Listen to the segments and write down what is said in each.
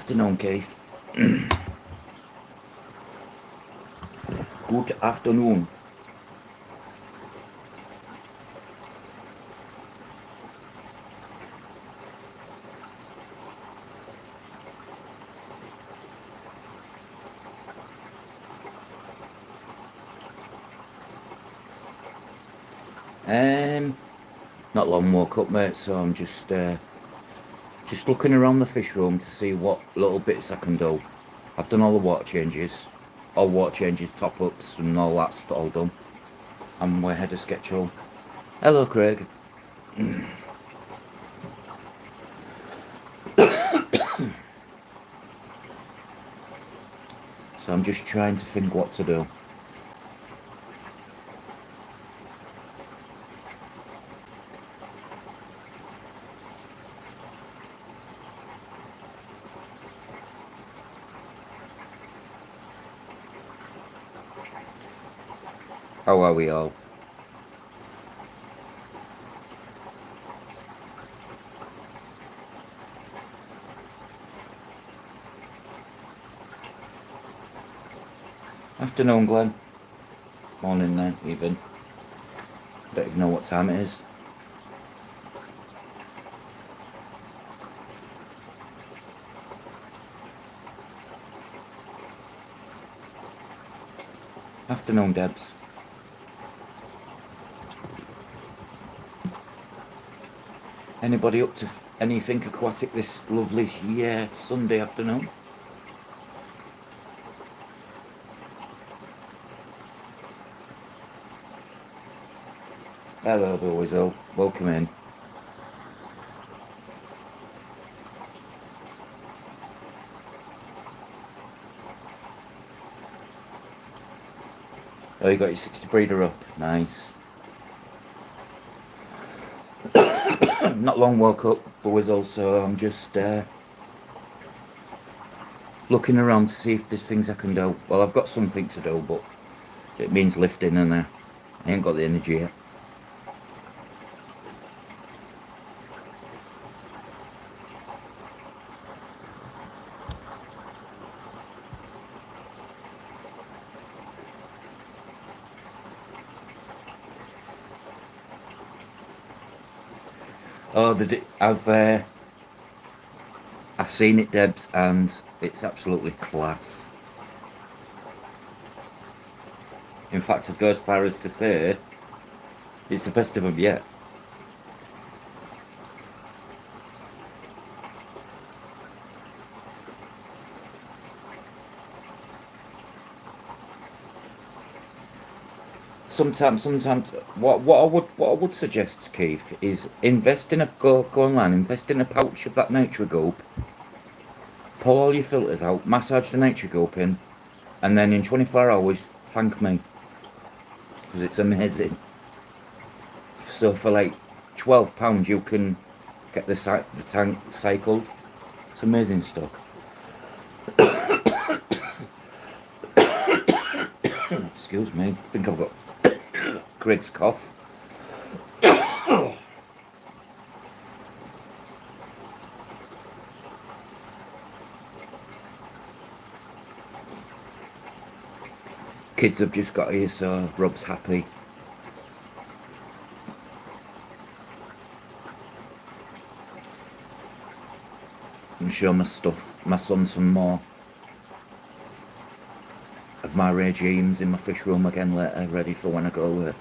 Afternoon, Keith. Good afternoon. Not long woke up, mate, so I'm just looking around the fish room to see what little bits I can do. I've done all the water changes, top ups and all that's all done. I'm way ahead of schedule. Hello, Craig. So I'm just trying to think what to do. How are we all? Afternoon, Glenn. Morning then, even. Don't even know what time it is. Afternoon, Debs. Anybody up to anything aquatic this lovely Sunday afternoon? Hello, boys. Welcome in. Oh, you got your 60 breeder up. Nice. Not long woke up, boys. Also, I'm just looking around to see if there's things I can do. Well, I've got something to do, but it means lifting, and I ain't got the energy yet. Oh, I've seen it, Debs, and it's absolutely class. In fact, I'd go as far as to say it's the best of them yet. Sometimes, what I would suggest, Keith, is go online, invest in a pouch of that nature goop, pull all your filters out, massage the nature goop in, and then in 24 hours, thank me, because it's amazing. So for like £12, you can get the tank cycled. It's amazing stuff. Excuse me, I think I've got Craig's cough. Kids have just got here, so Rob's happy. I'm show my son some more of my regimes in my fish room again later, ready for when I go away.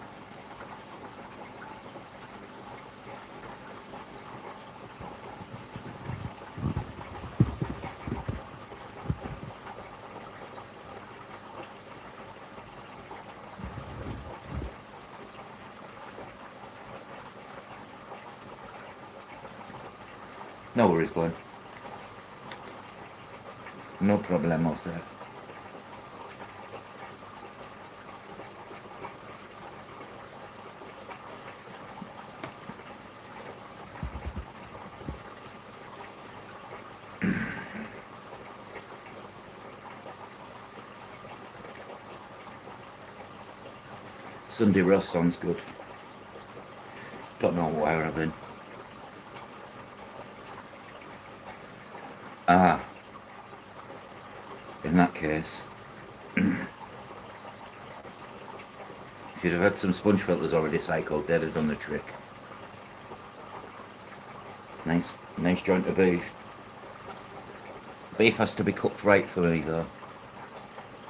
No worries, Glenn. No problemos there. Sunday roast sounds good. Don't know what we're having. that case, if you'd have had some sponge filters already cycled, they'd have done the trick. Nice joint of beef. Beef has to be cooked right for me though.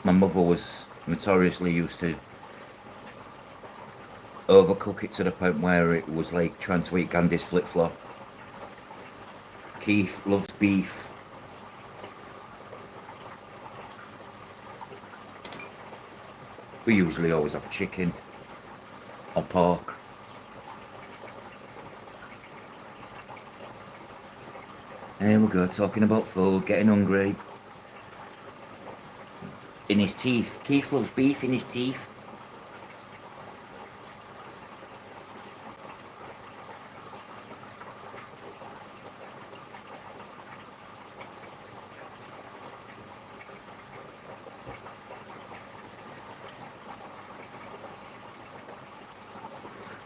My mother was notoriously used to overcook it to the point where it was like trying to eat Gandhi's flip-flop. Keith loves beef. We usually always have chicken or pork. There we go, talking about food, getting hungry. In his teeth. Keith loves beef in his teeth.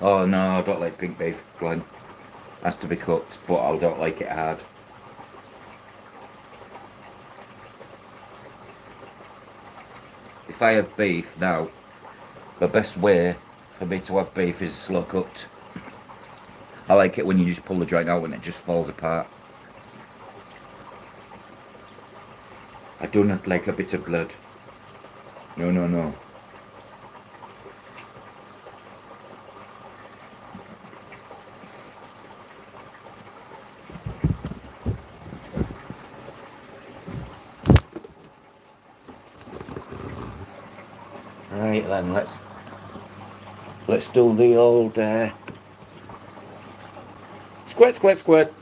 Oh no, I don't like pink beef, Glenn. Has to be cooked, but I don't like it hard. If I have beef now, the best way for me to have beef is slow cooked. I like it when you just pull the joint out and it just falls apart. I do not like a bit of blood. No, no, no. Right then, let's do the old squirt, squirt, squirt.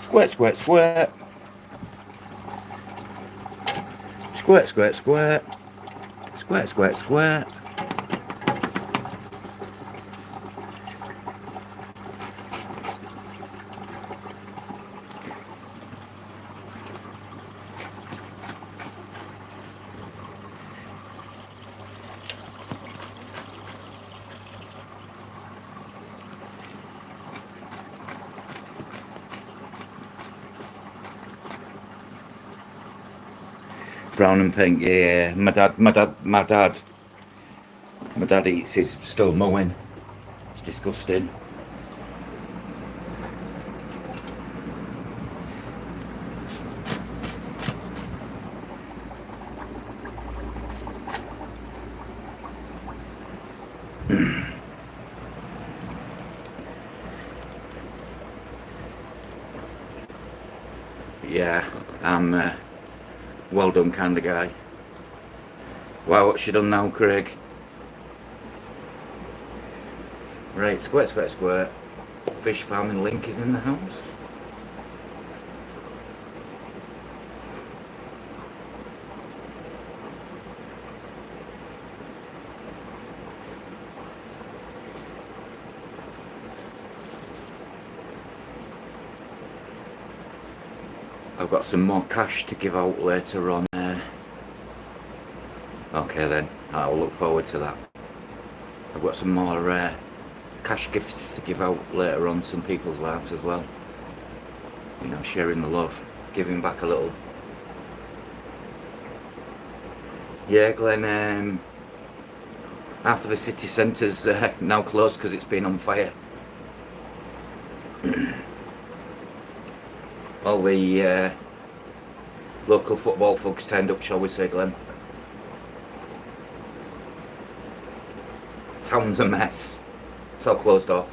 Squirt, squirt, squirt. Squirt, squirt, squirt. Squirt, squirt, squirt. Brown and pink, yeah. My dad eats his still mowing. It's disgusting. Yeah, I'm well done kind of guy. Wow, what's she done now, Craig? Right, squirt, squirt, squirt. Fish farming link is in the house. I've got some more cash to give out later on. Okay then, I'll look forward to that. I've got some more cash gifts to give out later on some people's lives as well. You know, sharing the love, giving back a little. Yeah, Glenn, half of the city centre's now closed because it's been on fire. All the local football folks turned up, shall we say, Glenn. Town's a mess. It's all closed off.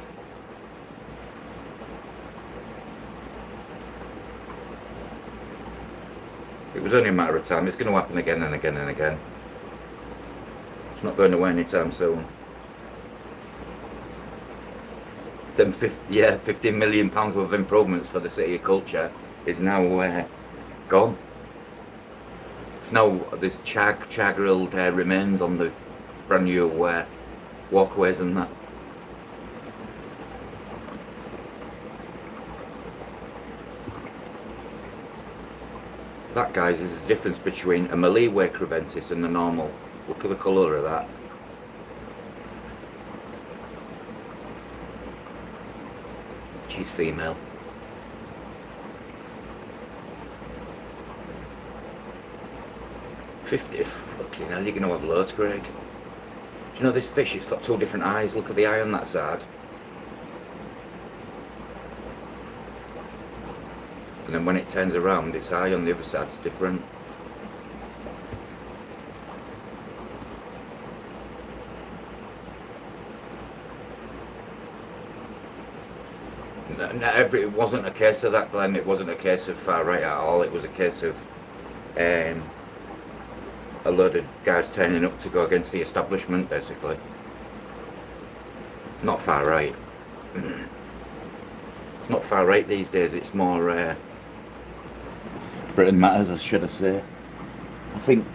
It was only a matter of time. It's going to happen again and again and again. It's not going away anytime soon. Then 15 million pounds worth of improvements for the City of Culture is now gone. It's now there's char-grilled remains on the brand new walkways and that. That, guys, is the difference between a Malay Crebensis and a normal. Look at the colour of that. She's female. $50, fucking hell, you're going to have loads, Greg. Do you know this fish, it's got two different eyes? Look at the eye on that side. And then when it turns around, its eye on the other side's different. It wasn't a case of that, Glenn. It wasn't a case of far right at all. It was a case of a load of guys turning up to go against the establishment, basically. Not far right. It's not far right these days. It's more Britain matters, as should I say. I think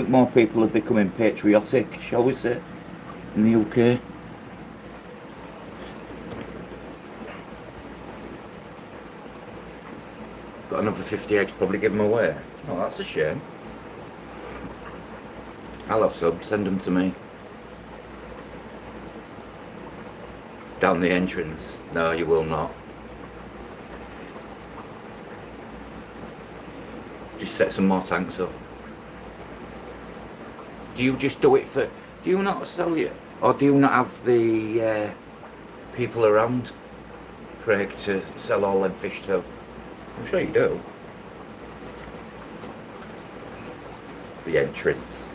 more people are becoming patriotic, shall we say, in the UK. Got another 50 eggs, probably give them away. Oh, that's a shame. I'll have some, send them to me. Down the entrance. No, you will not. Just set some more tanks up. Do you just do it for... Do you not sell it? Or do you not have the people around, Craig, to sell all them fish to? I'm sure you do. The entrance.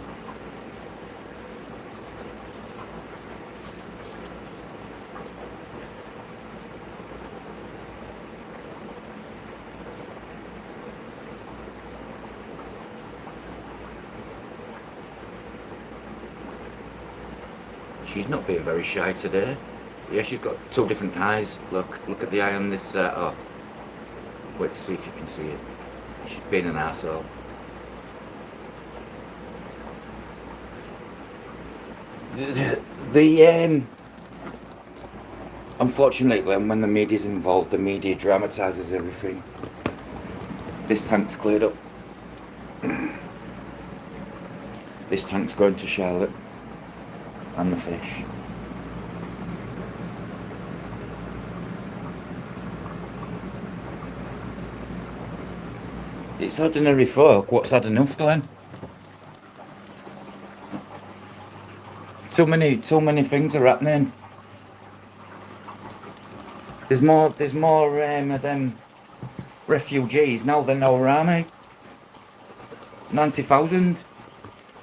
She's not being very shy today. Yeah, she's got two different eyes. Look at the eye on this. Oh, wait to see if you can see it. She's being an arsehole. Unfortunately, when the media's involved, the media dramatises everything. This tank's cleared up. This tank's going to Charlotte. And the fish. It's ordinary folk. What's had enough, Glenn? Too many things are happening. There's more of them refugees now than our army. 90,000.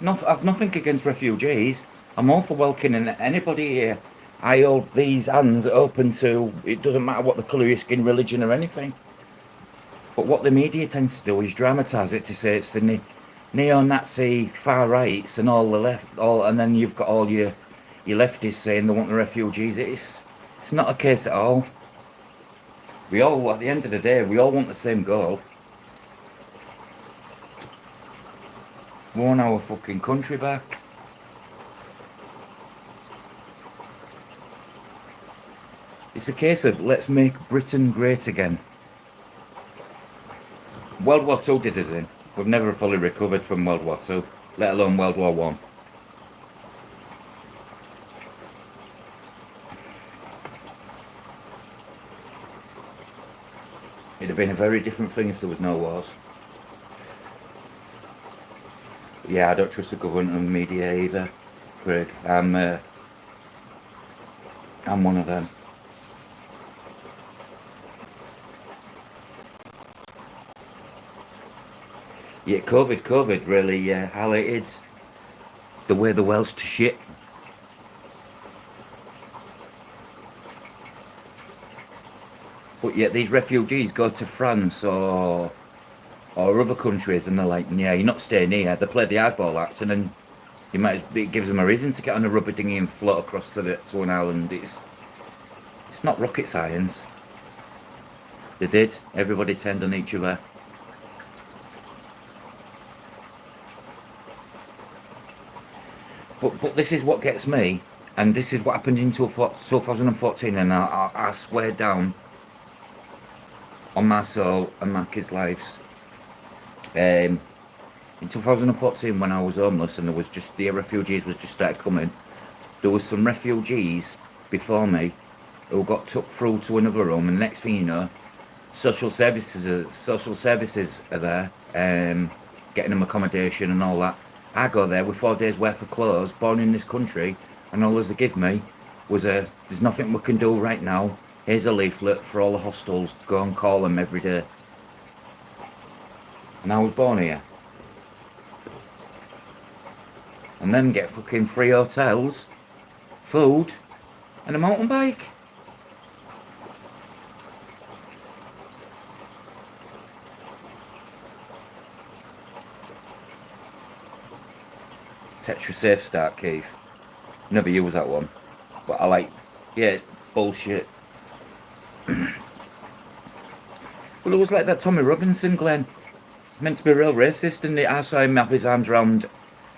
I've nothing against refugees. I'm all for welcoming anybody here. I hold these hands open to, it doesn't matter what the colour of your skin, religion or anything. But what the media tends to do is dramatise it to say it's the neo-Nazi far rights and all the left, and then you've got all your leftists saying they want the refugees. It's not a case at all. We all, at the end of the day, we all want the same goal. We want our fucking country back. It's a case of let's make Britain great again. World War II did us in. We've never fully recovered from World War II, let alone World War I. It'd have been a very different thing if there was no wars. Yeah, I don't trust the government and the media either, Craig. I'm one of them. Yeah, COVID really highlighted the way the world's to shit. But yet these refugees go to France or other countries and they're like, yeah, you're not staying here. They play the hardball act and then it gives them a reason to get on a rubber dinghy and float across to an island. It's not rocket science. They did. Everybody turned on each other. But this is what gets me, and this is what happened in 2014, and I swear down on my soul and my kids' lives. In 2014, when I was homeless and there was just the refugees was just started coming, there was some refugees before me who got took through to another room, and next thing you know, social services are there, getting them accommodation and all that. I go there with 4 days worth of clothes, born in this country, and all they give me was a there's nothing we can do right now. Here's a leaflet for all the hostels. Go and call them every day. And I was born here. And then get fucking free hotels, food, and a mountain bike. Tetra Safe Start, Keith. Never use that one. But I like, yeah, it's bullshit. Well, it was like that Tommy Robinson, Glenn. Meant to be real racist, and I saw him have his arms around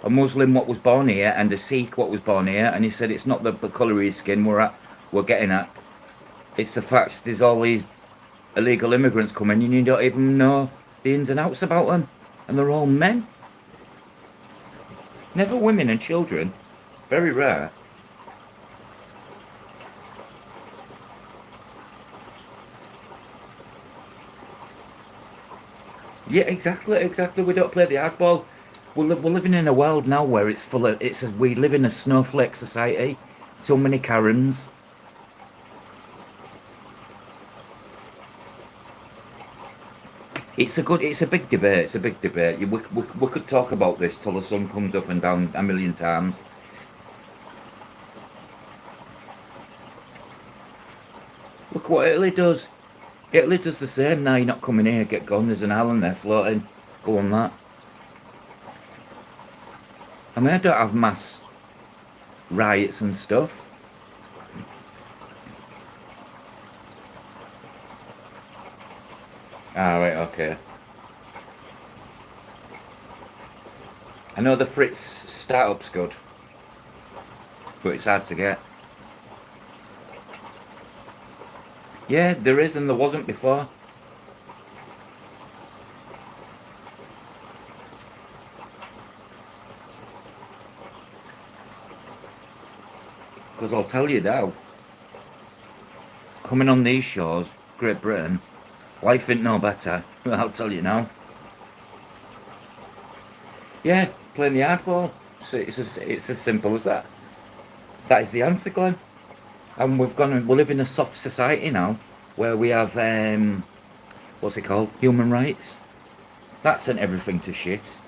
a Muslim what was born here and a Sikh what was born here, and he said it's not the colour of his skin we're getting at. It's the fact there's all these illegal immigrants coming and you don't even know the ins and outs about them, and they're all men. Never women and children. Very rare. Yeah, exactly. We don't play the hardball. We're living in a world now where it's full of we live in a snowflake society. So many Karens. It's a big debate. It's a big debate. We could talk about this till the sun comes up and down a million times. Look what Italy does. Italy does the same now. You're not coming here. Get gone. There's an island there floating. Go on that. I mean, I don't have mass riots and stuff. Ah, right, okay. I know the Fritz startup's good, but it's hard to get. Yeah, there is, and there wasn't before. Because I'll tell you now, coming on these shores, Great Britain, life ain't no better. I'll tell you now. Yeah, playing the hardball. It's as simple as that. That is the answer, Glenn. And we live in a soft society now, where we have what's it called? Human rights. That sent everything to shit.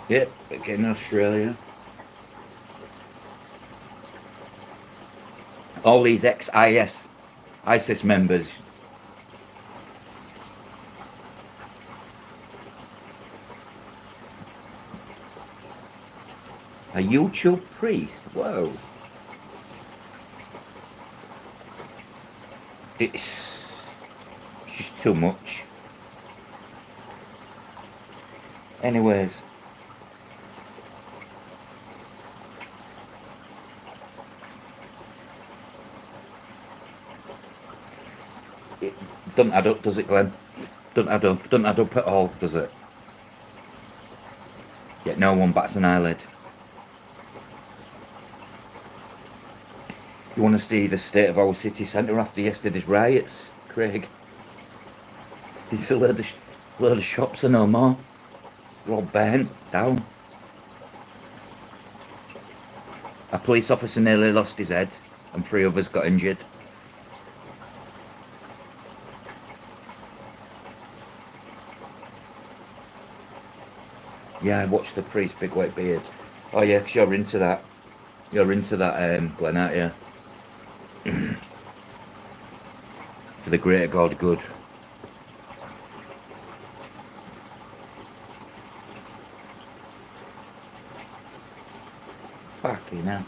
Yep, again Australia. All these ISIS members. A YouTube priest? Whoa. It's just too much. Anyways. It doesn't add up, does it, Glenn? Doesn't add up at all, does it? Yet no one bats an eyelid. You want to see the state of our city centre after yesterday's riots, Craig? There's a load of shops are no more. They're all burnt down. A police officer nearly lost his head and 3 others got injured. Yeah, I watched the priest, big white beard. Oh yeah, 'cause you're into that. You're into that, Glenn, aren't you? For the greater God good. Fucking hell.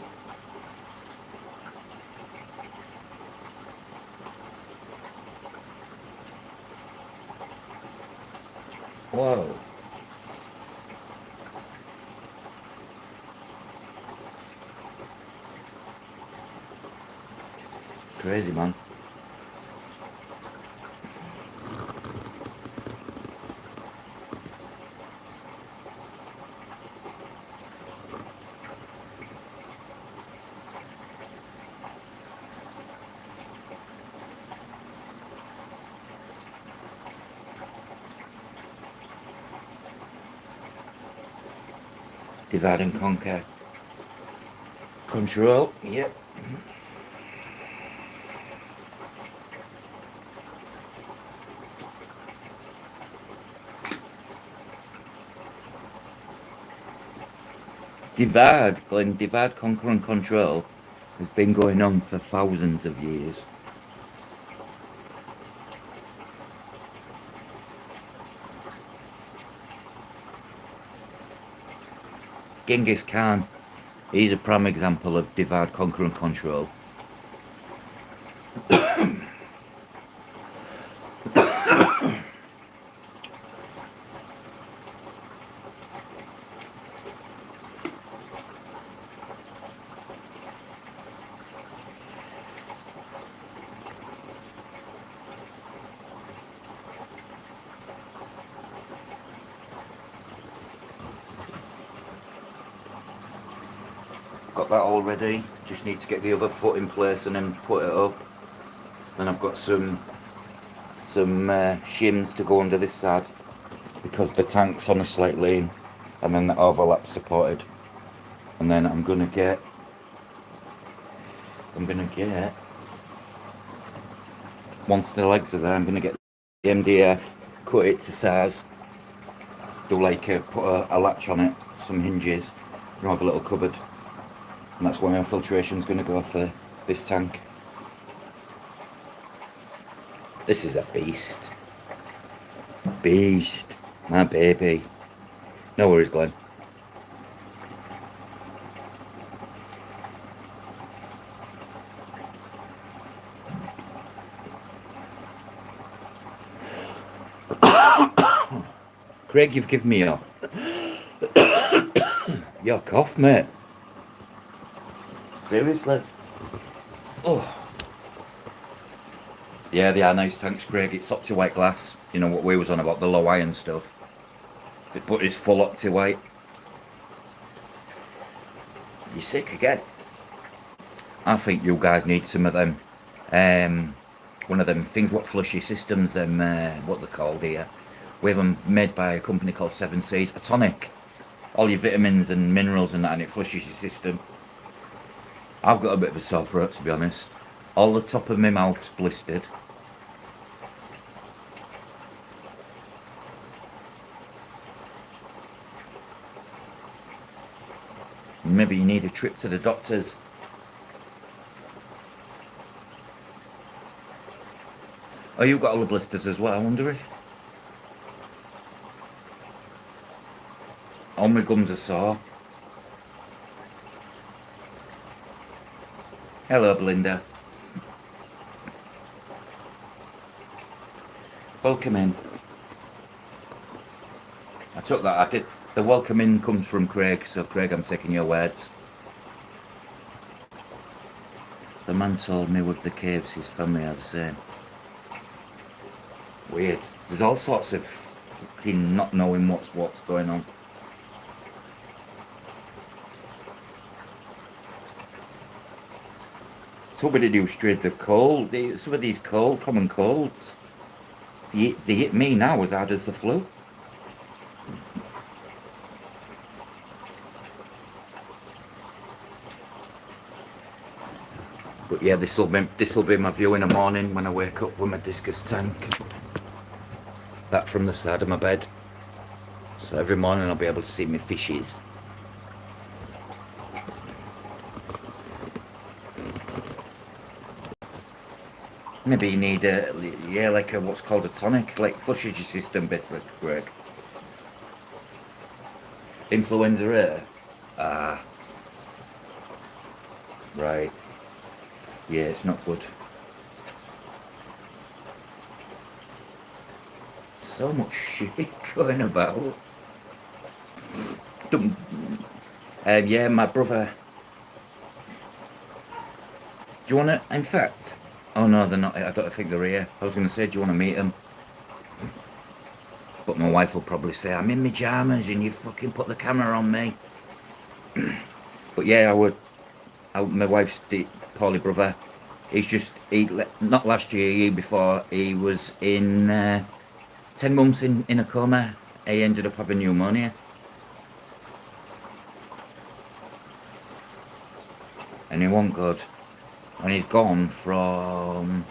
Whoa. Crazy, man. Divide and conquer. Control, yep. Divide, Glenn, divide, conquer and control has been going on for thousands of years. Genghis Khan, he's a prime example of divide, conquer and control. Got that all ready, just need to get the other foot in place and then put it up. Then I've got some shims to go under this side because the tank's on a slight lane, and then the overlap's supported. And then I'm gonna get once the legs are there, I'm gonna get the MDF, cut it to size, do like put a latch on it, some hinges, and have a little cupboard. And that's where my filtration's going to go for this tank. This is a beast. Beast. My baby. No worries, Glenn. Craig, you've given me your cough, mate. Seriously? Oh. Yeah, they are nice tanks, Craig. It's Opti White glass. You know what we was on about, the low iron stuff. But it's full Opti White. You're sick again. I think you guys need some of them. One of them things, what flushy systems, what they're called here. We have them made by a company called 7 Seas. A tonic. All your vitamins and minerals and that, and it flushes your system. I've got a bit of a sore throat, to be honest. All the top of my mouth's blistered. Maybe you need a trip to the doctors. Oh, you've got all the blisters as well, I wonder if... All my gums are sore. Hello, Belinda. Welcome in. I took that, I did. The welcome in comes from Craig, so Craig, I'm taking your words. The man told me with the caves, his family are the same. Weird. There's all sorts of fucking not knowing what's going on. Somebody do strains of cold. Some of these common colds, they hit me now as hard as the flu. But yeah, this'll be my view in the morning when I wake up with my discus tank. That from the side of my bed. So every morning I'll be able to see my fishes. Maybe you need like what's called a tonic, like flushes your system, basically, Greg. Influenza A? Ah. Right. Yeah, it's not good. So much shit going about. Yeah, my brother. Do you want to, in fact... Oh no, they're not. I don't think they're here. I was going to say, do you want to meet them? But my wife will probably say, I'm in my pyjamas and you fucking put the camera on me. But yeah, I would. My wife's poorly brother. Not last year, year before, he was in 10 months in a coma. He ended up having pneumonia. and he wasn't good. And he's gone from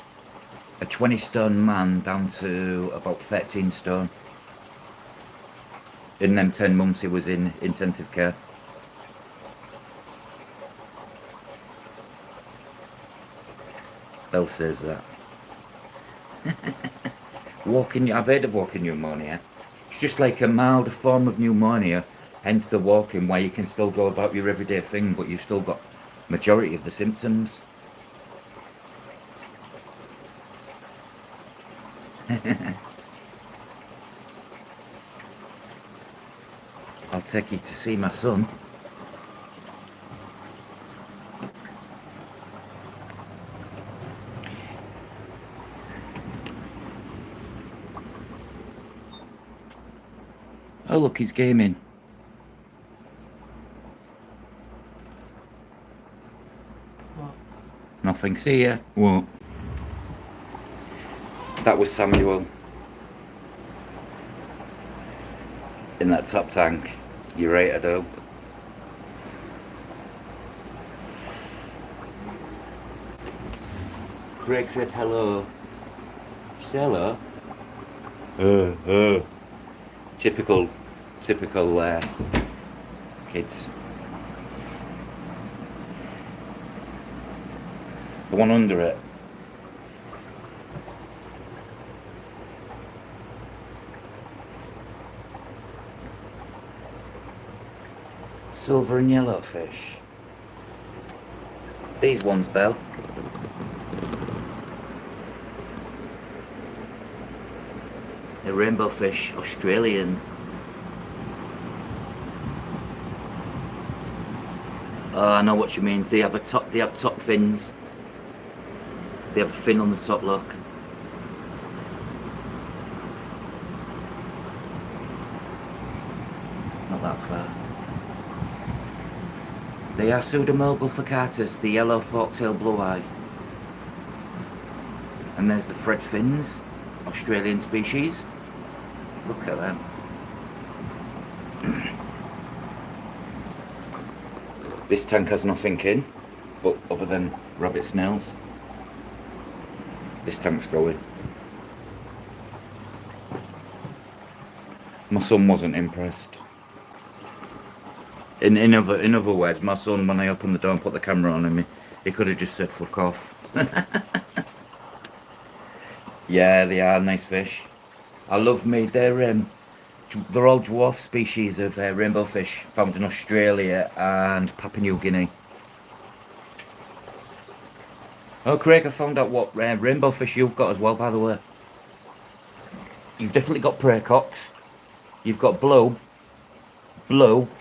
a 20 stone man down to about 13 stone. In them 10 months he was in intensive care. Bell says that. I've heard of walking pneumonia. It's just like a milder form of pneumonia, hence the walking, where you can still go about your everyday thing, but you've still got majority of the symptoms. I'll take you to see my son. Oh look, he's gaming. What? Nothing, see ya. What? That was Samuel. In that top tank. You're right, I do. Craig said hello. Say hello. Typical kids. The one under it. Silver and yellow fish. These ones, Belle. The rainbow fish, Australian. Oh, I know what she means. They have top fins. They have a fin on the top, look. Not that far. They are Pseudomobile furcatus, the yellow fork-tailed blue-eye. And there's the Fred fins, Australian species. Look at them. This tank has nothing in, but other than rabbit snails. This tank's growing. My son wasn't impressed. In other words, my son, when I opened the door and put the camera on him, he could have just said fuck off. Yeah, they are nice fish. I love me. They're all dwarf species of rainbow fish found in Australia and Papua New Guinea. Oh, Craig, I found out what rainbow fish you've got as well, by the way. You've definitely got praycocks. You've got blue,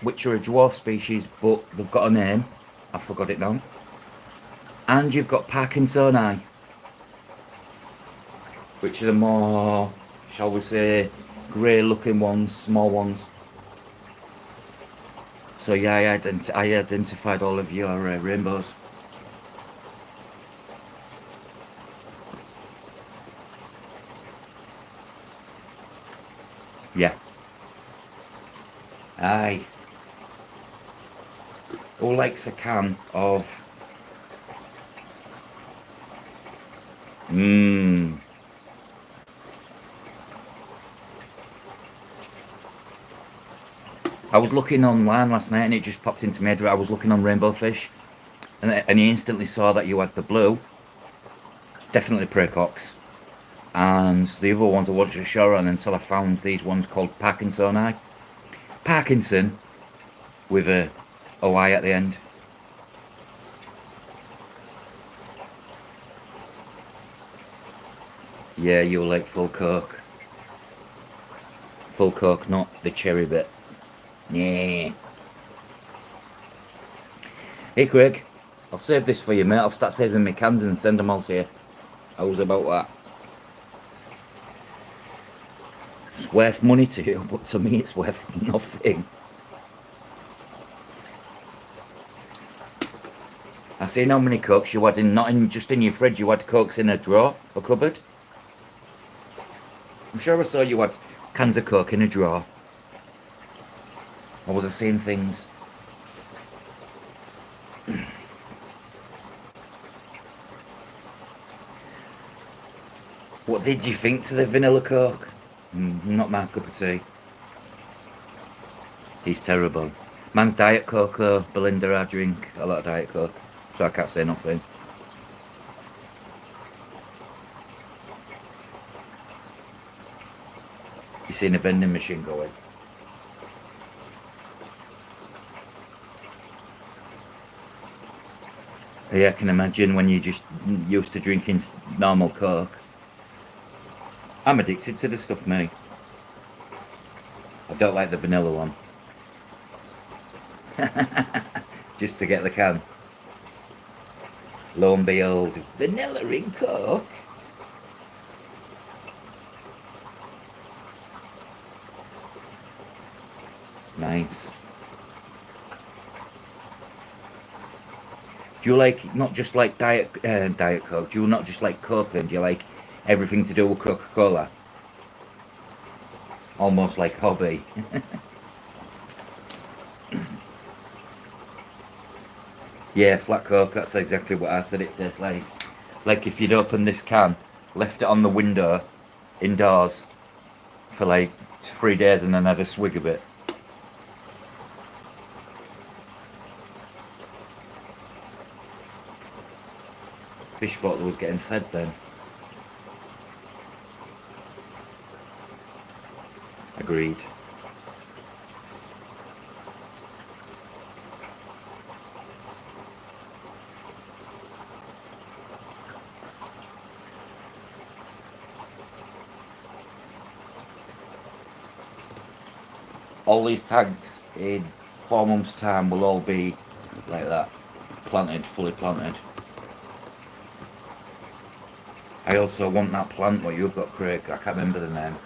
which are a dwarf species, but they've got a name. I forgot it now. And you've got Parkinsoni, which are the more, shall we say, grey-looking ones, small ones. So yeah, I identified all of your rainbows. Yeah. Aye. Who likes a can of I was looking online last night and it just popped into my head. I was looking on rainbow fish and he instantly saw that you had the blue, definitely praycocks, and the other ones I wasn't sure on until I found these ones called Parkinsoni. Parkinson with a OI at the end. Yeah, you'll like full coke. Full coke, not the cherry bit. Yeah. Hey Craig, I'll save this for you, mate. I'll start saving my cans and send them all to you. How's about that? It's worth money to you, but to me it's worth nothing. I seen how many cokes you had in, not in just in your fridge, you had cokes in a drawer, a cupboard. I'm sure I saw you had cans of coke in a drawer. Or was I seeing things? What did you think to the vanilla Coke? Not my cup of tea. He's terrible. Man's Diet Coke though. Belinda, I drink a lot of Diet Coke, so I can't say nothing. You seen a vending machine going? Yeah, I can imagine when you're just used to drinking normal Coke. I'm addicted to the stuff, mate. I don't like the vanilla one. Just to get the can. Lo and behold, vanilla in Coke. Nice. Do you like not just like Diet Coke? Do you not just like Coke? Then do you like everything to do with Coca-Cola? Almost like hobby. Yeah, flat Coke. That's exactly what I said it tastes like. Like if you'd opened this can, left it on the window, indoors, for like 3 days, and then had a swig of it. Fish thought they was getting fed then. Agreed. All these tags in 4 months' time will all be like that, planted, fully planted. I also want that plant what you've got, Craig. I can't remember the name,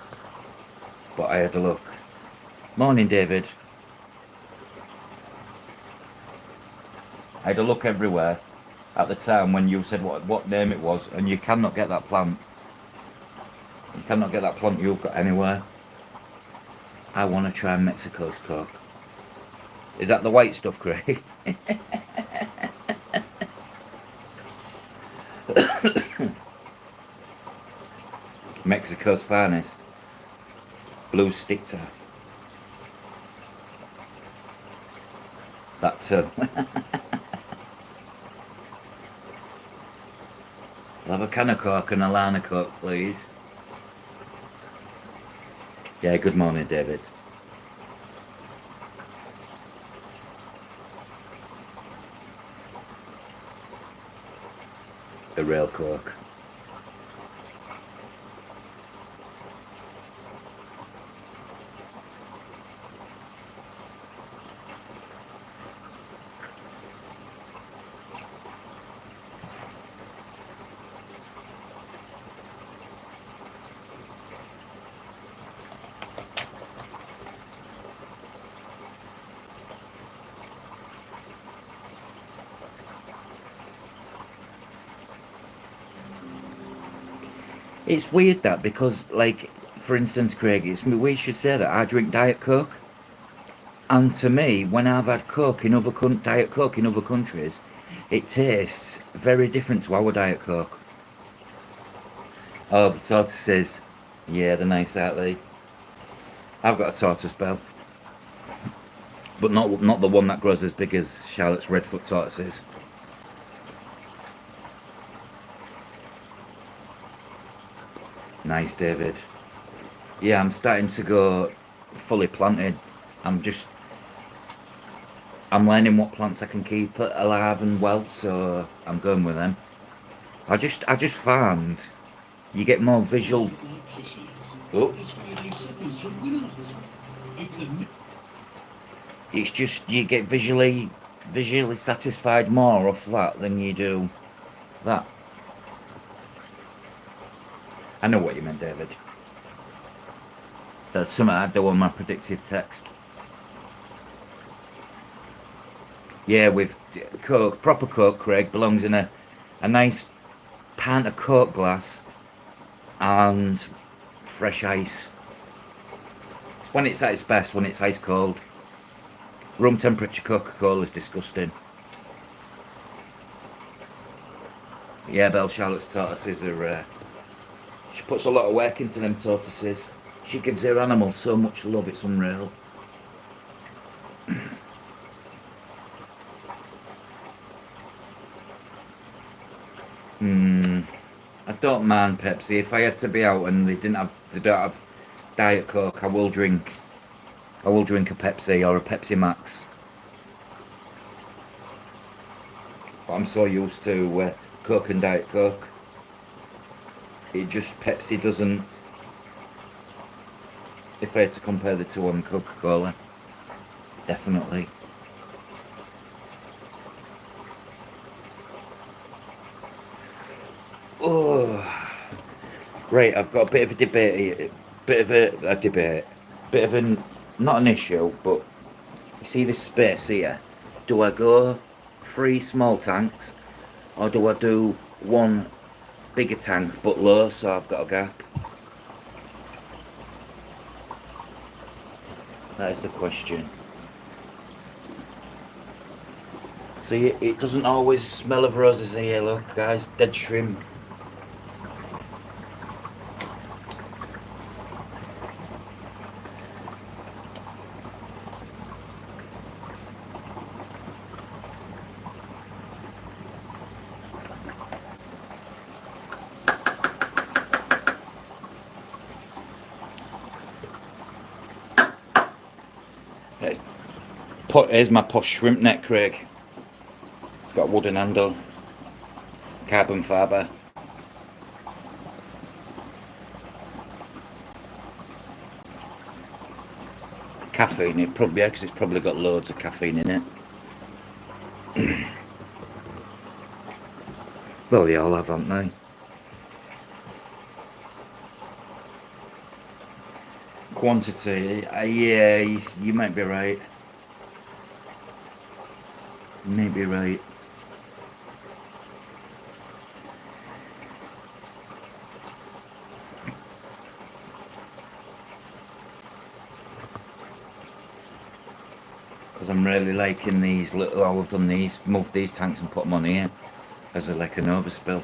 but I had a look. Morning, David. I had a look everywhere at the time when you said what name it was, and you cannot get that plant. You cannot get that plant you've got anywhere. I want to try Mexico's Coke. Is that the white stuff, Craig? Mexico's finest. Blue sticker. That's I'll have a can of Coke and a line of Coke, please. Yeah, good morning, David. The real Coke. It's weird that because, like, for instance, Craig, we should say that I drink Diet Coke, and to me, when I've had Coke in Diet Coke in other countries, it tastes very different to our Diet Coke. Oh, the tortoises, yeah, they're nice, aren't they? I've got a tortoise bell, but not the one that grows as big as Charlotte's redfoot tortoises. Nice, David. Yeah, I'm starting to go fully planted. I'm just I'm learning what plants I can keep alive and well, so I'm going with them. I just find you get more visual. Oh, it's just you get visually satisfied more off that than you do that. I know what you meant, David. That's something I do on my predictive text. Yeah, with Coke, proper Coke, Craig, belongs in a nice pint of Coke glass and fresh ice. When it's at its best, when it's ice cold. Room temperature Coca-Cola is disgusting. Yeah, Belle Charlotte's tortoises are puts a lot of work into them tortoises. She gives her animals so much love, it's unreal. I don't mind Pepsi. If I had to be out and they don't have Diet Coke, I will drink. I will drink a Pepsi or a Pepsi Max. But I'm so used to Coke and Diet Coke. It just Pepsi doesn't. If I had to compare the two, on Coca-Cola, definitely. Oh, right. I've got a bit of a debate here. Bit of a debate. Bit of an not an issue, but you see this space here. Do I go 3 small tanks, or do I do one bigger tank but low, so I've got a gap? That is the question. See, it doesn't always smell of roses here, look, guys. Dead shrimp. Here's my posh shrimp net, Craig. It's got a wooden handle, carbon fibre. Caffeine, it probably, yeah, because it's probably got loads of caffeine in it. Well, they all have, haven't they? Quantity, yeah, you might be right. You may be right. Because I'm really liking these little, oh, I've done these, moved these tanks and put them on here as like an overspill.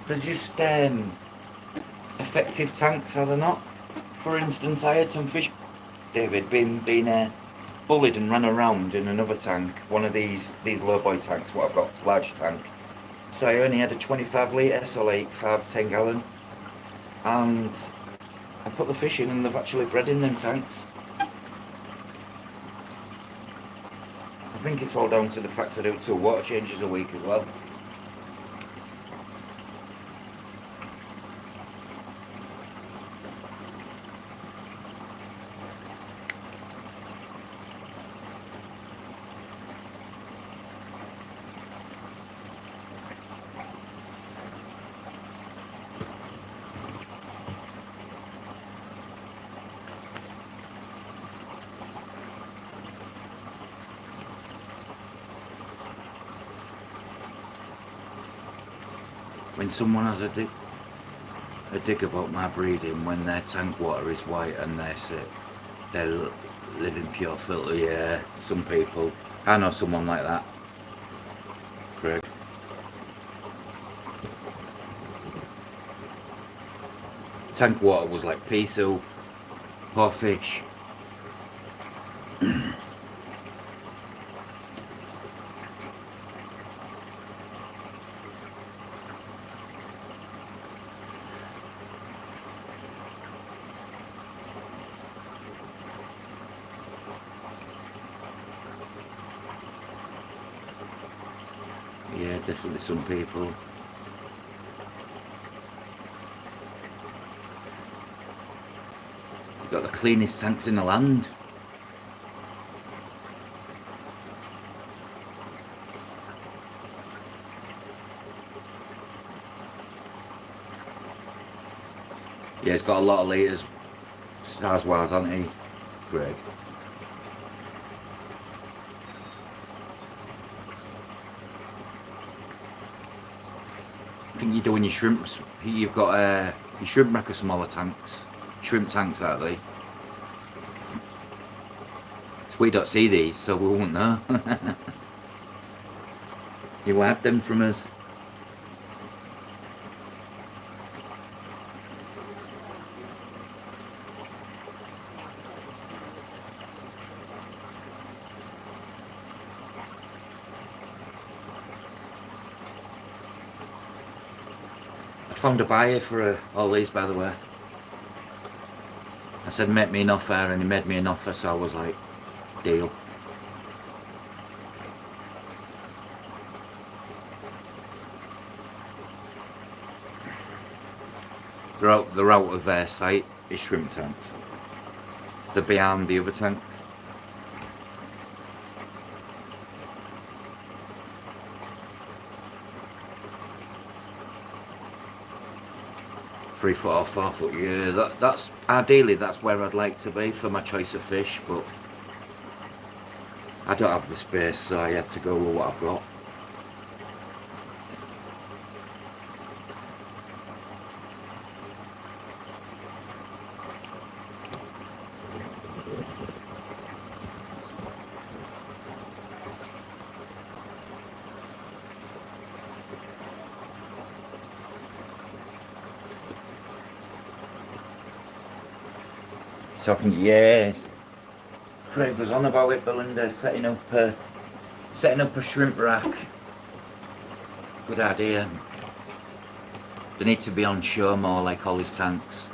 They're just effective tanks, are they not? For instance, I had some fish, David, being bullied and ran around in another tank, one of these low boy tanks, what I've got, large tank. So I only had a 25 litre, so like 5-10 gallon, and I put the fish in and they've actually bred in them tanks. I think it's all down to the fact I do 2 water changes a week as well. When someone has a dig about my breeding, when their tank water is white and they're living pure filter, yeah, some people. I know someone like that, Craig. Tank water was like pea soup, or fish. Yeah, definitely some people. You've got the cleanest tanks in the land. Yeah, he's got a lot of litres. As well, hasn't he, Greg? I think you're doing your shrimps. You've got your shrimp rack of smaller tanks. Shrimp tanks, aren't they? So we don't see these, so we won't know. You had them from us. I found a buyer for all these, by the way. I said make me an offer, and he made me an offer, so I was like, deal. They're out of their sight, his shrimp tanks. They're behind the other tanks. Three foot or 4 foot, yeah. That's ideally that's where I'd like to be for my choice of fish, but I don't have the space, so I had to go with what I've got. Talking, yes. Craig was on about it, Belinda, setting up a shrimp rack. Good idea. They need to be on show more, like all his tanks.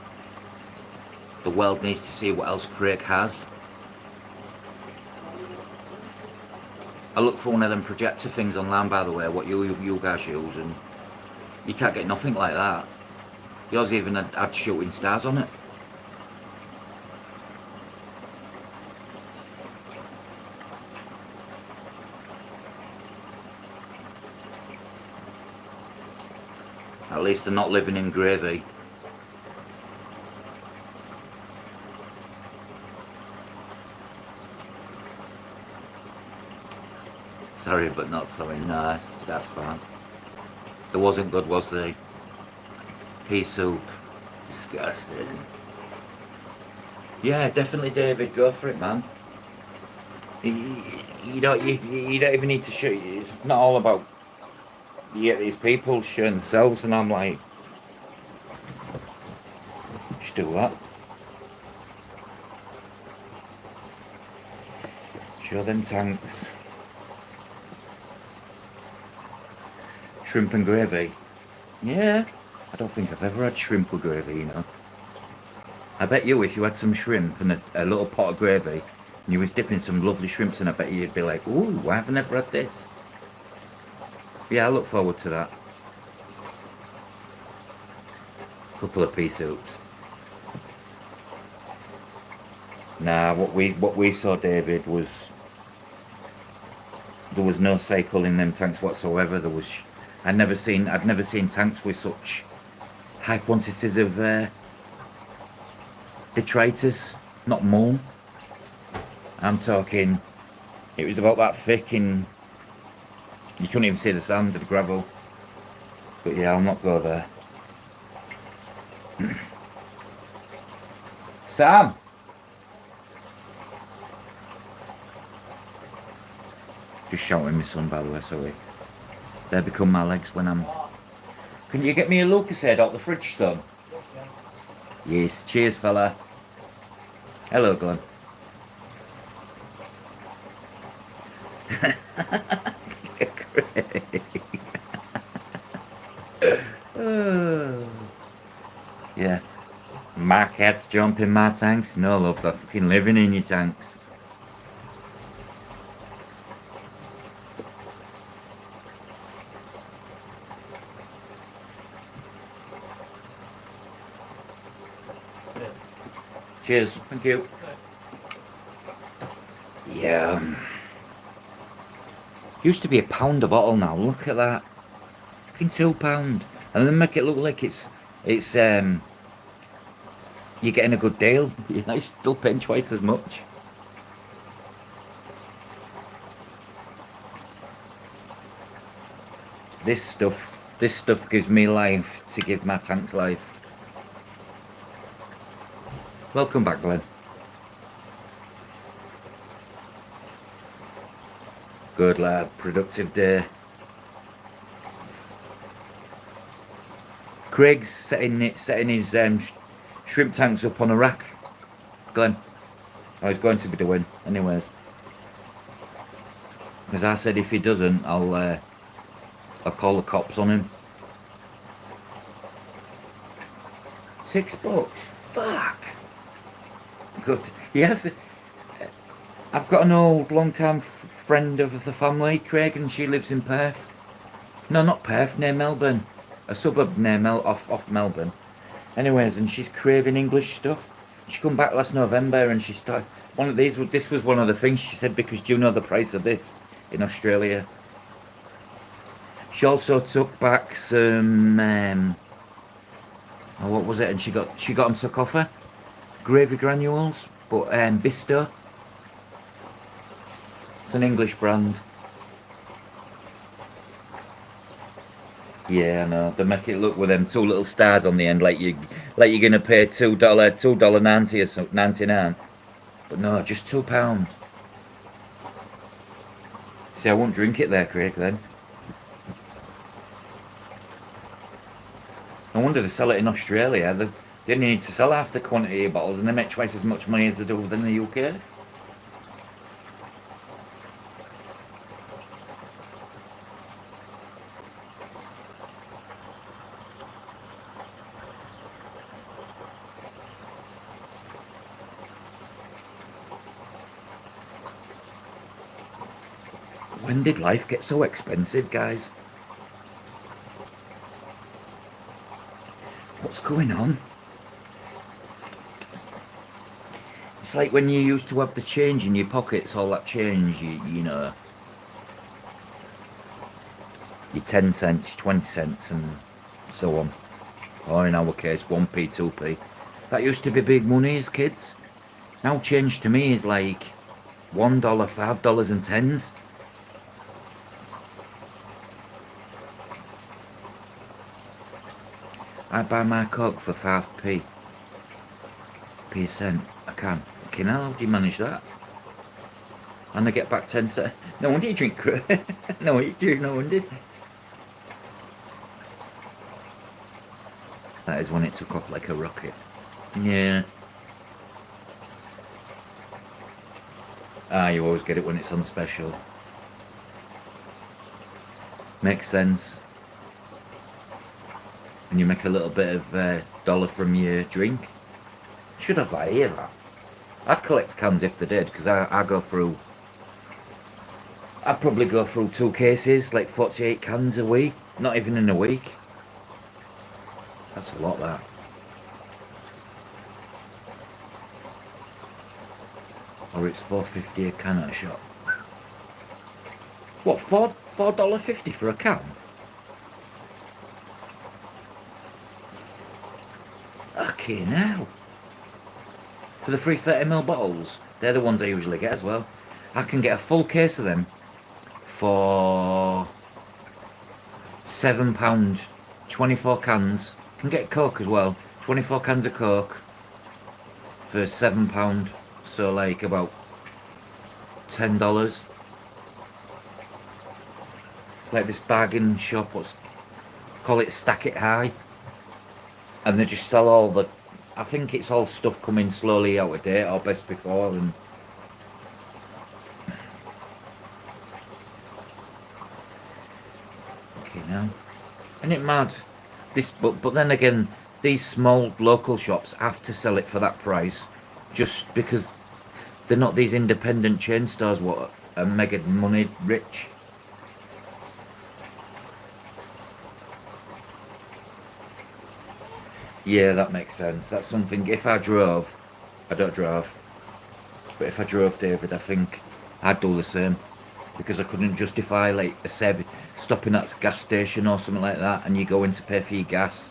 The world needs to see what else Craig has. I look for one of them projector things online, by the way, what you guys use, and you can't get nothing like that. Yours even had shooting stars on it. At least they're not living in gravy. Sorry, but not sorry. No, that's fine. It wasn't good, was they? Pea soup. Disgusting. Yeah, definitely, David. Go for it, man. You don't even need to shoot. It's not all about these people showing themselves, and I'm like, just do that. Show them tanks. Shrimp and gravy. Yeah, I don't think I've ever had shrimp with gravy, you know. I bet you if you had some shrimp and a little pot of gravy, and you was dipping some lovely shrimps in, I bet you'd be like, ooh, I haven't ever had this. Yeah, I look forward to that. Couple of pea soups. Nah, what we saw, David, was there was no cycle in them tanks whatsoever. I'd never seen tanks with such high quantities of detritus, not mull. I'm talking, it was about that thick, and you couldn't even see the sand or the gravel. But yeah, I'll not go there. Sam! Just shouting my son, by the way, sorry. They become my legs when I'm... Can you get me a Lucasade out the fridge, son? Yes, cheers, fella. Hello, Glenn. Yeah. My cats jump in my tanks? No, love, they're fucking living in your tanks. Cheers, thank you. Yeah. Used to be £1 a bottle now, look at that. Fucking £2. And then make it look like it's you're getting a good deal. You're still paying twice as much. This stuff gives me life to give my tanks life. Welcome back, Glenn. Good lad, productive day. Craig's setting his shrimp tanks up on a rack, Glenn. Oh, he's going to be doing, anyways. Because I said if he doesn't, I'll call the cops on him. $6? Fuck. Good. Yes. I've got an old long-time friend of the family, Craig, and she lives in Perth. No, not Perth, near Melbourne. A suburb near off Melbourne. Anyways, and she's craving English stuff. She come back last November and she started one of these. This was one of the things she said, because do you know the price of this in Australia? She also took back some what was it? And she got them took off her gravy granules, but Bisto. It's an English brand. Yeah, I know. They make it look with them two little stars on the end, like you're gonna pay $2.90 or something, 99. But no, just £2. See, I won't drink it there, Craig. Then I wonder they sell it in Australia. They only need to sell half the quantity of bottles, and they make twice as much money as they do in the UK. When did life get so expensive, guys? What's going on? It's like when you used to have the change in your pockets, all that change, you know, your 10 cents, 20 cents, and so on. Or in our case, 1p, 2p. That used to be big money as kids. Now change to me is like $1, $5 and tens. I buy my Coke for 5p. P a cent. I can. Fucking hell, how do you manage that? And I get back 10 cents. No wonder you drink. No, you do. No wonder. That is when it took off like a rocket. Yeah. You always get it when it's on special. Makes sense. And you make a little bit of dollar from your drink. Should have that here, that. I'd collect cans if they did, because I go through... I'd probably go through 2 cases, like 48 cans a week. Not even in a week. That's a lot, that. Or it's $4.50 a can at a shop. What, $4.50 for a can? Okay, now. For the 330ml bottles, they're the ones I usually get as well. I can get a full case of them for £7, 24 cans. Can get Coke as well, 24 cans of Coke for £7. So like about $10. Like this bargain shop, call it Stack It High. And they just sell all the, I think it's all stuff coming slowly out of date or best before. And okay, now, and it mad this, but then again, these small local shops have to sell it for that price, just because they're not these independent chain stores what are mega money rich. Yeah, that makes sense. That's something, if I drove, I don't drive, but if I drove, David, I think I'd do the same, because I couldn't justify like stopping at a gas station or something like that, and you go in to pay for your gas,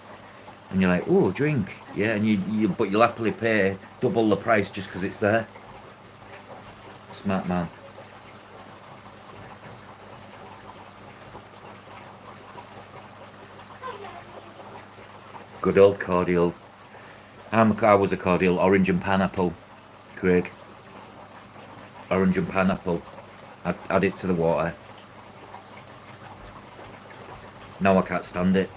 And you're like, oh, a drink. Yeah, and but you'll happily pay double the price just because it's there. Smart man. Good old cordial. I was a cordial. Orange and pineapple, Craig. Orange and pineapple. I'd add it to the water. Now I can't stand it.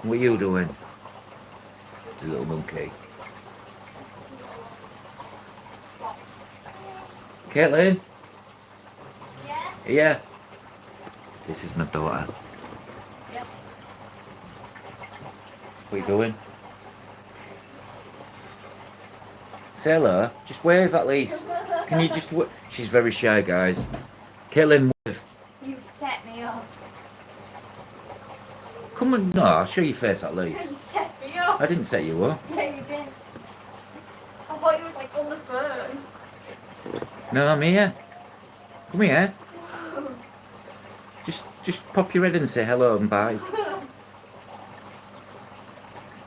What are you doing, you little monkey? Caitlin? Yeah? This is my daughter. Yep. What are you doing? Say hello. Just wave at least. Can you just wave? She's very shy, guys. Caitlin, wave. You set me up. Come on. No, I'll show your face at least. You set me up. I didn't set you up. Yeah, you did. I thought you was like on the phone. No, I'm here. Come here. Just pop your head and say hello and bye.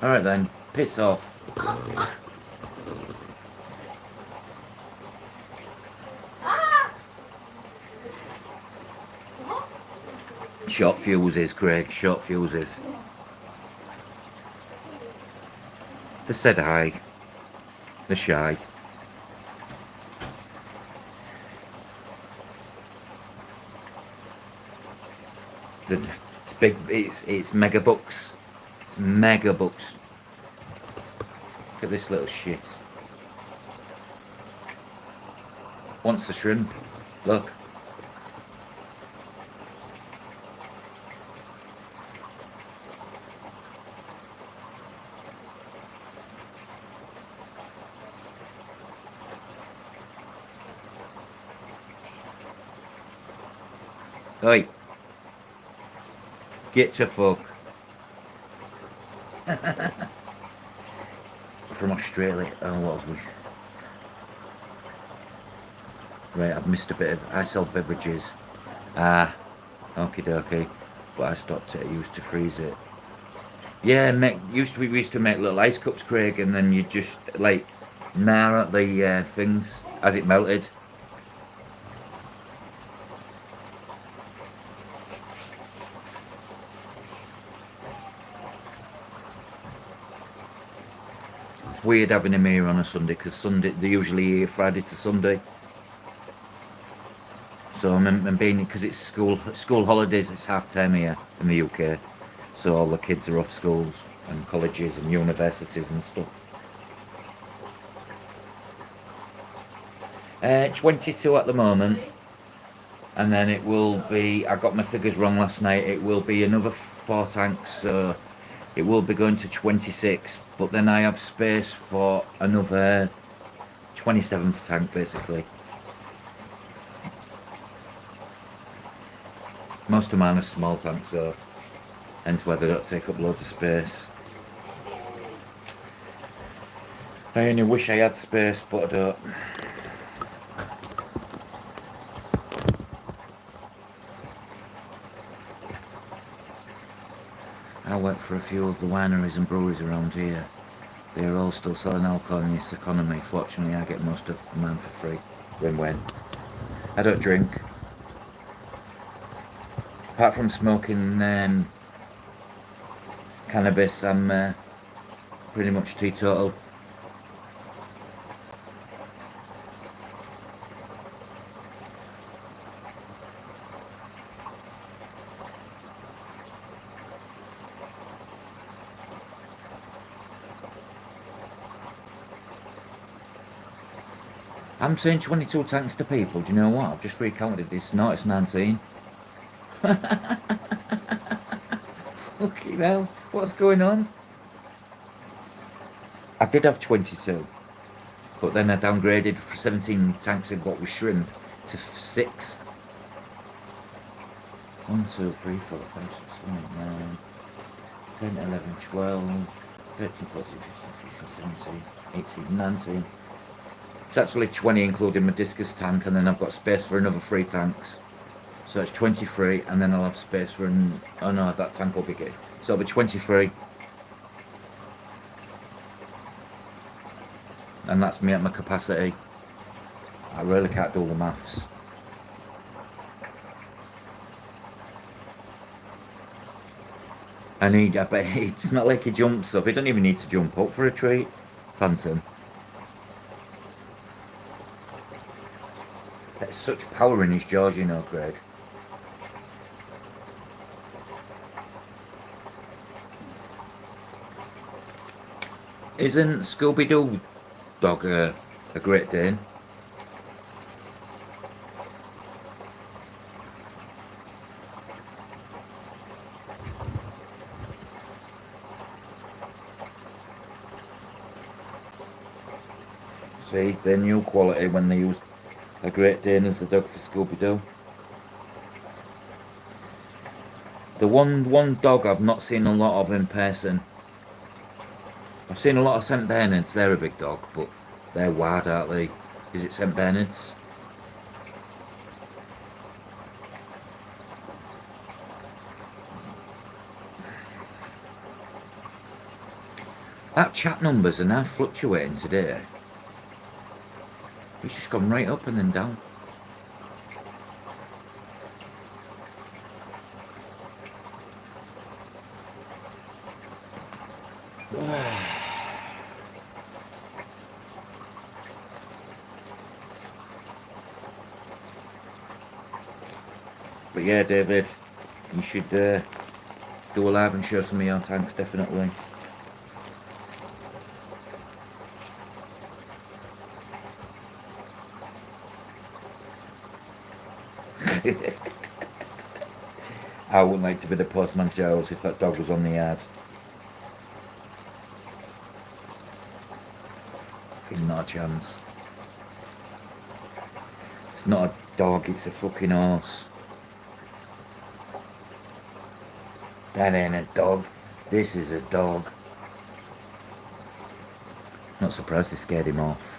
Alright then, piss off. Ah! What? Short fuses, Craig, short fuses. They said hi. They're shy. It's big, it's mega bucks. It's mega bucks. Look at this little shit. Wants the shrimp. Look. Oi. Get to fuck. From Australia. Oh, what have we? Right, I've missed a bit of. I sell beverages. Ah, okie dokie. But I stopped it. I used to freeze it. Yeah, we used to make little ice cups, Craig, and then you just like gnaw at the things as it melted. It's weird having him here on a Sunday because Sunday they're usually here Friday to Sunday. So I'm being because it's school holidays. It's half term here in the UK, so all the kids are off schools and colleges and universities and stuff. 22 at the moment, and then it will be. I got my figures wrong last night. It will be another 4 tanks, so it will be going to 26. But then I have space for another 27th tank, basically. Most of mine are small tanks, so hence why they don't take up loads of space. I only wish I had space, but I don't. I work for a few of the wineries and breweries around here. They are all still selling alcohol in this economy. Fortunately, I get most of mine for free. Win-win. I don't drink. Apart from smoking cannabis, I'm pretty much teetotal. I'm saying 22 tanks to people. Do you know what? I've just recounted this. No, it's 19. Fucking hell. What's going on? I did have 22. But then I downgraded for 17 tanks in what was shrimp to 6. 1, 2, 3, 4, 5, 6, 7, 8, 9, 10, 11, 12, 13, 14, 15, 16, 17, 18, 19. It's actually 20 including my discus tank, and then I've got space for another 3 tanks. So it's 23, and then I'll have space for oh no, that tank will be good. So it'll be 23. And that's me at my capacity. I really can't do the maths. I bet it's not like he jumps up. He don't even need to jump up for a treat. Phantom. There's such power in his jaws, you know, Craig. Isn't Scooby-Doo dog a Great Dane? See, they knew quality when they used a Great Dane as the dog for Scooby-Doo. The one dog I've not seen a lot of in person. I've seen a lot of St Bernards. They're a big dog, but they're wide, aren't they? Is it St Bernards? That chat numbers are now fluctuating today. It's just gone right up and then down. But yeah, David, you should do a live and show some of your tanks, definitely. I wouldn't like to be the postman to your house if that dog was on the yard. Not a chance. It's not a dog, it's a fucking horse. That ain't a dog. This is a dog. Not surprised they scared him off.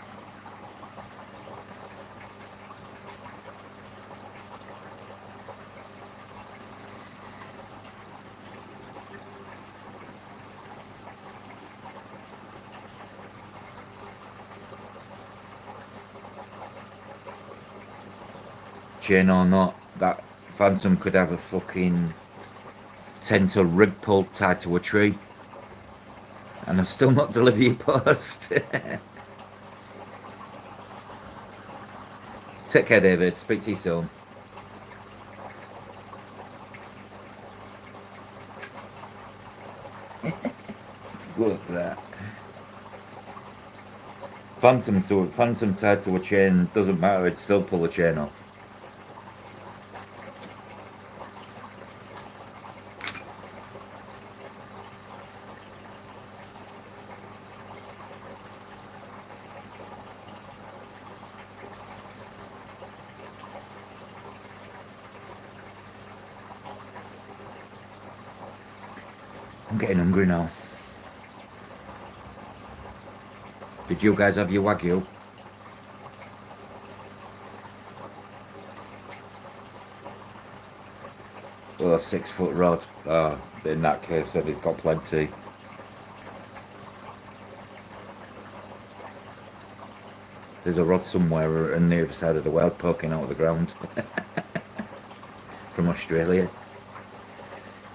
Chain or not, that Phantom could have a fucking 10-ton rig pole tied to a tree. And I'll still not deliver your post. Take care, David. Speak to you soon. Fuck that. Phantom tied to a chain, doesn't matter, it'd still pull the chain off. I'm getting hungry now. Did you guys have your Wagyu? Oh, a 6-foot rod. Oh, in that case, then it's got plenty. There's a rod somewhere on the other side of the world poking out of the ground. From Australia.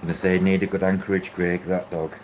And they say need a good anchorage, Craig, that dog.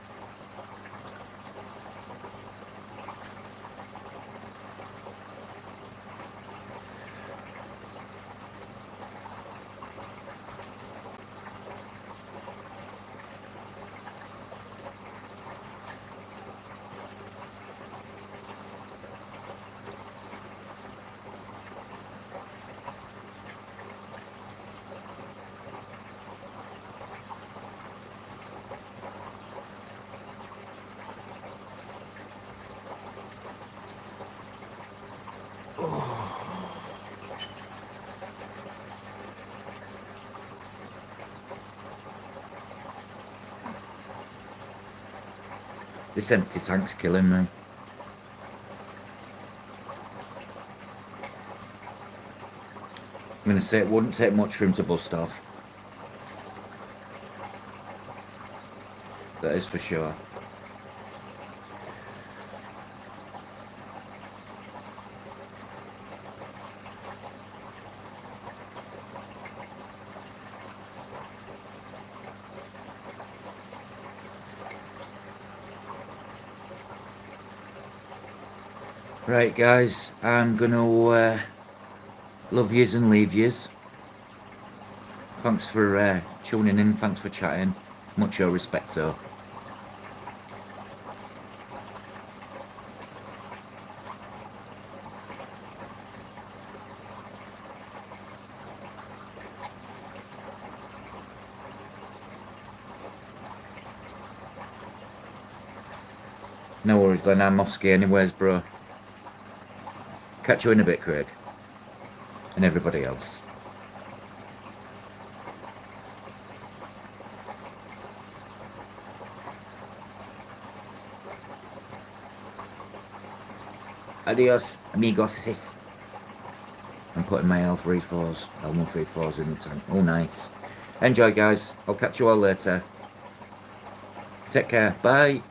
This empty tank's killing me. going to say it wouldn't take much for him to bust off. That is for sure. Right, guys, I'm gonna love yous and leave yous. Thanks for tuning in, thanks for chatting. Mucho respecto. No worries, Glenn, I'm off ski anyways, bro. Catch you in a bit, Craig. And everybody else. Adios, amigos. I'm putting my L134s in the tank. Oh, nice. Enjoy, guys. I'll catch you all later. Take care. Bye.